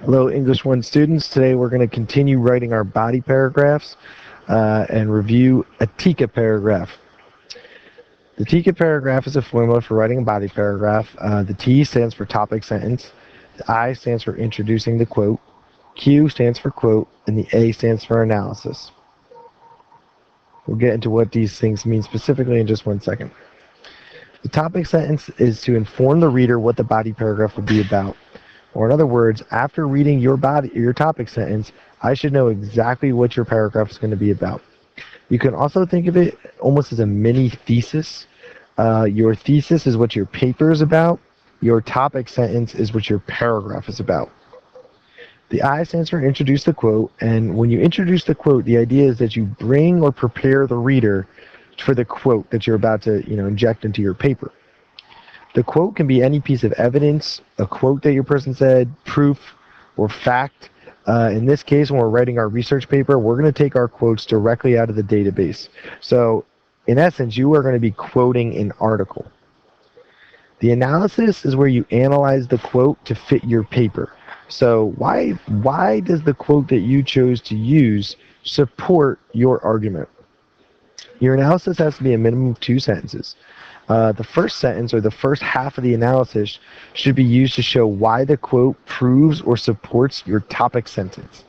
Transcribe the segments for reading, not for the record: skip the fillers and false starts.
Hello, English 1 students. Today we're going to continue writing our body paragraphs and review a TICA paragraph. The TICA paragraph is a formula for writing a body paragraph. The T stands for topic sentence, the I stands for introducing the quote, Q stands for quote, and the A stands for analysis. We'll get into what these things mean specifically in just 1 second. The topic sentence is to inform the reader what the body paragraph will be about. Or in other words, after reading your topic sentence, I should know exactly what your paragraph is going to be about. You can also think of it almost as a mini thesis. Your thesis is what your paper is about. Your topic sentence is what your paragraph is about. The I stands for introduce the quote, and when you introduce the quote, the idea is that you bring or prepare the reader for the quote that you're about to, inject into your paper. The quote can be any piece of evidence, a quote that your person said, proof, or fact. In this case, when we're writing our research paper, we're going to take our quotes directly out of the database. So, in essence, you are going to be quoting an article. The analysis is where you analyze the quote to fit your paper. So, why does the quote that you chose to use support your argument? Your analysis has to be a minimum of 2 sentences. The first sentence, or the first half of the analysis, should be used to show why the quote proves or supports your topic sentence.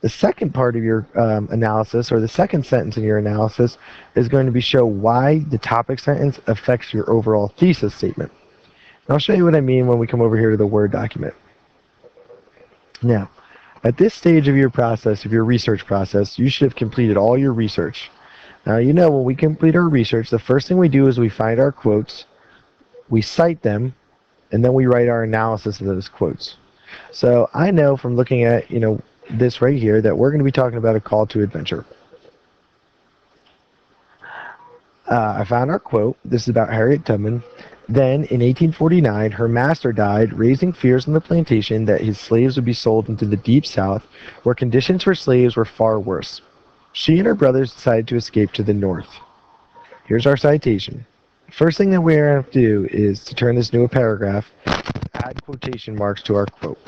The second part of your analysis, or the second sentence in your analysis, is going to be show why the topic sentence affects your overall thesis statement. And I'll show you what I mean when we come over here to the Word document. Now, at this stage of your process, of your research process, you should have completed all your research. Now, when we complete our research, the first thing we do is we find our quotes, we cite them, and then we write our analysis of those quotes. So I know from looking at, this right here that we're going to be talking about a call to adventure. I found our quote. This is about Harriet Tubman. Then, in 1849, her master died, raising fears on the plantation that his slaves would be sold into the Deep South, where conditions for slaves were far worse. She and her brothers decided to escape to the north. Here's our citation. First thing that we're going to do is to turn this into a paragraph, add quotation marks to our quote.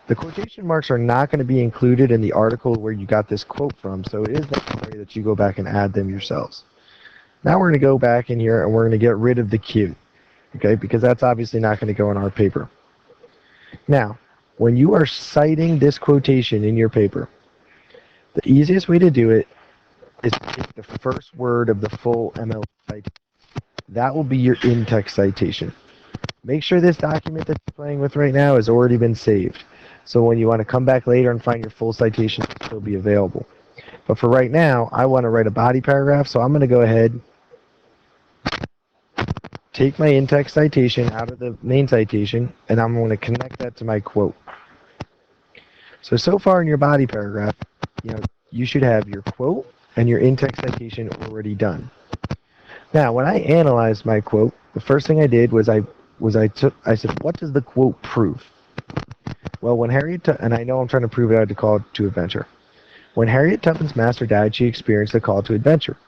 The quotation marks are not going to be included in the article where you got this quote from, so it is necessary that you go back and add them yourselves. Now we're going to go back in here and we're going to get rid of the Q, okay, because that's obviously not going to go in our paper. Now, when you are citing this quotation in your paper, the easiest way to do it is to take the first word of the full ML citation. That will be your in-text citation. Make sure this document that you're playing with right now has already been saved. So when you want to come back later and find your full citation, it'll still be available. But for right now, I want to write a body paragraph, so I'm going to go ahead, take my in-text citation out of the main citation, and I'm going to connect that to my quote. So far in your body paragraph, you should have your quote and your in-text citation already done. Now, when I analyzed my quote, the first thing I did was I said, what does the quote prove? Well, when and I know I'm trying to prove it out to call to adventure. When Harriet Tubman's master died, she experienced a call to adventure.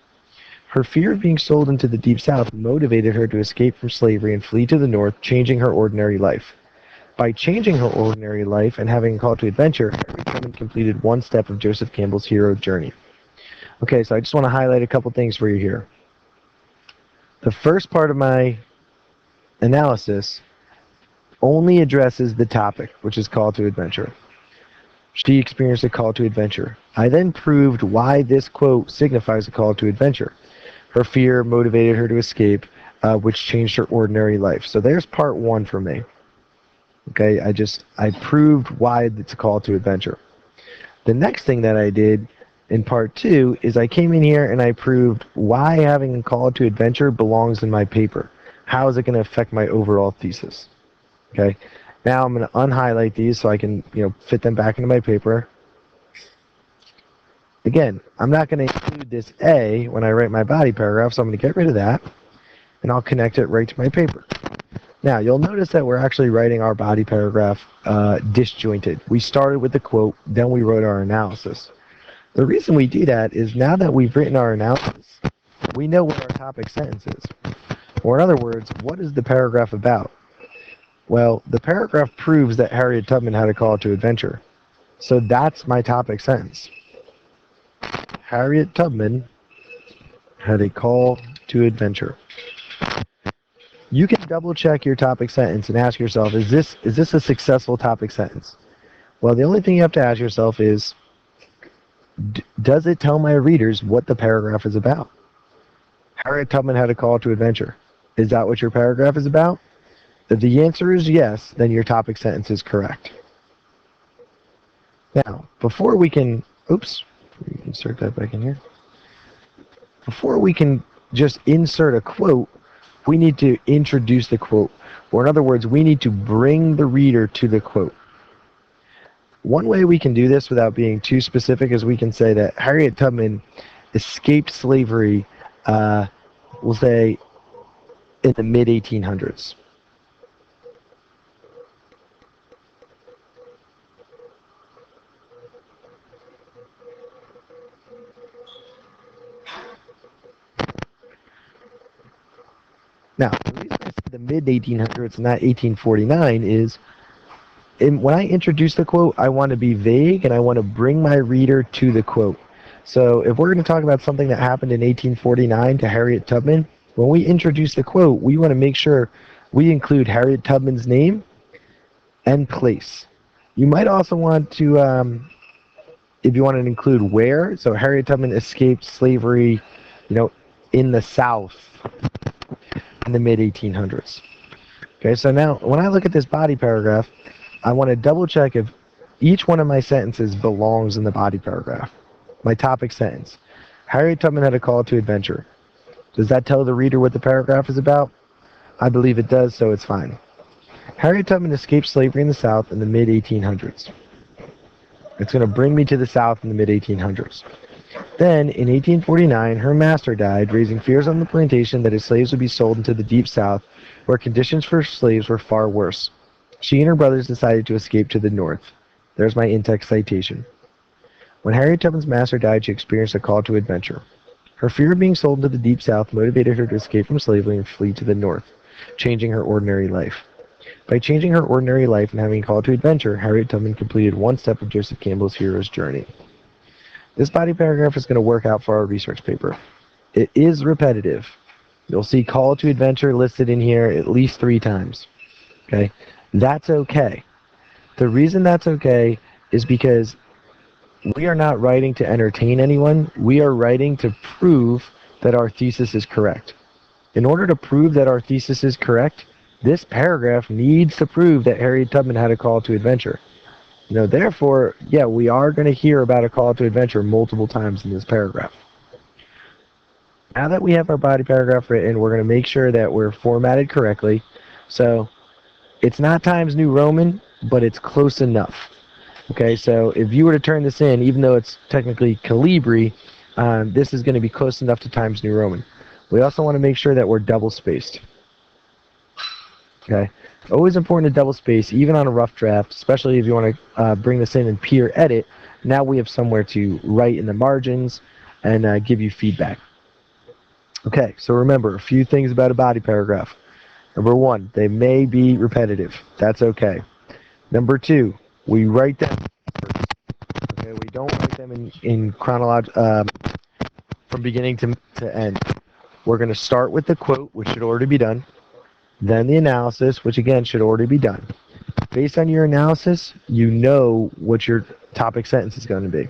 Her fear of being sold into the Deep South motivated her to escape from slavery and flee to the North, changing her ordinary life. By changing her ordinary life and having a call to adventure, Harriet Tubman completed one step of Joseph Campbell's hero journey. Okay, so I just want to highlight a couple things for you here. The first part of my analysis only addresses the topic, which is call to adventure. She experienced a call to adventure. I then proved why this quote signifies a call to adventure. Her fear motivated her to escape, which changed her ordinary life. So there's part 1 for me. Okay, I proved why it's a call to adventure. The next thing that I did in part 2 is I came in here and I proved why having a call to adventure belongs in my paper. How is it going to affect my overall thesis? Okay, now I'm going to unhighlight these so I can, fit them back into my paper. Again, I'm not going to include this A when I write my body paragraph, so I'm going to get rid of that, and I'll connect it right to my paper. Now, you'll notice that we're actually writing our body paragraph disjointed. We started with the quote, then we wrote our analysis. The reason we do that is now that we've written our analysis, we know what our topic sentence is. Or in other words, what is the paragraph about? Well, the paragraph proves that Harriet Tubman had a call to adventure. So that's my topic sentence. Harriet Tubman had a call to adventure. You can double check your topic sentence and ask yourself, is this a successful topic sentence? Well, the only thing you have to ask yourself is, does it tell my readers what the paragraph is about? Harriet Tubman had a call to adventure. Is that what your paragraph is about? If the answer is yes, then your topic sentence is correct. Now, before we can, insert that back in here. Before we can just insert a quote, we need to introduce the quote. Or in other words, we need to bring the reader to the quote. One way we can do this without being too specific is we can say that Harriet Tubman escaped slavery, we'll say, in the mid-1800s. Now, the reason I said the mid-1800s, not 1849, is when I introduce the quote, I want to be vague and I want to bring my reader to the quote. So if we're going to talk about something that happened in 1849 to Harriet Tubman, when we introduce the quote, we want to make sure we include Harriet Tubman's name and place. You might also want to, if you want to include where, so Harriet Tubman escaped slavery, in the South in the mid-1800s. Okay, so now when I look at this body paragraph, I want to double check if each one of my sentences belongs in the body paragraph. My topic sentence. Harriet Tubman had a call to adventure. Does that tell the reader what the paragraph is about? I believe it does, so it's fine. Harriet Tubman escaped slavery in the South in the mid-1800s. It's going to bring me to the South in the mid-1800s. Then, in 1849, her master died, raising fears on the plantation that his slaves would be sold into the Deep South, where conditions for slaves were far worse. She and her brothers decided to escape to the north. There's my in-text citation. When Harriet Tubman's master died, she experienced a call to adventure. Her fear of being sold into the Deep South motivated her to escape from slavery and flee to the north, changing her ordinary life. By changing her ordinary life and having a call to adventure, Harriet Tubman completed one step of Joseph Campbell's hero's journey. This body paragraph is going to work out for our research paper. It is repetitive. You'll see call to adventure listed in here at least 3 times. Okay? That's okay. The reason that's okay is because we are not writing to entertain anyone. We are writing to prove that our thesis is correct. In order to prove that our thesis is correct, this paragraph needs to prove that Harriet Tubman had a call to adventure. Therefore, yeah, we are going to hear about a call to adventure multiple times in this paragraph. Now that we have our body paragraph written, we're going to make sure that we're formatted correctly. So it's not Times New Roman, but it's close enough. Okay, so if you were to turn this in, even though it's technically Calibri, this is going to be close enough to Times New Roman. We also want to make sure that we're double spaced. Okay, always important to double space, even on a rough draft, especially if you want to bring this in and peer edit. Now we have somewhere to write in the margins and give you feedback. Okay, so remember, a few things about a body paragraph. Number 1, they may be repetitive. That's okay. Number 2, we write them first. Okay, we don't write them in chronological from beginning to end. We're going to start with the quote, which should already be done. Then the analysis, which again should already be done. Based on your analysis, you know what your topic sentence is going to be.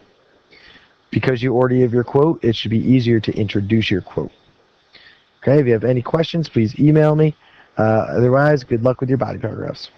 Because you already have your quote, it should be easier to introduce your quote. Okay, if you have any questions, please email me. Otherwise, good luck with your body paragraphs.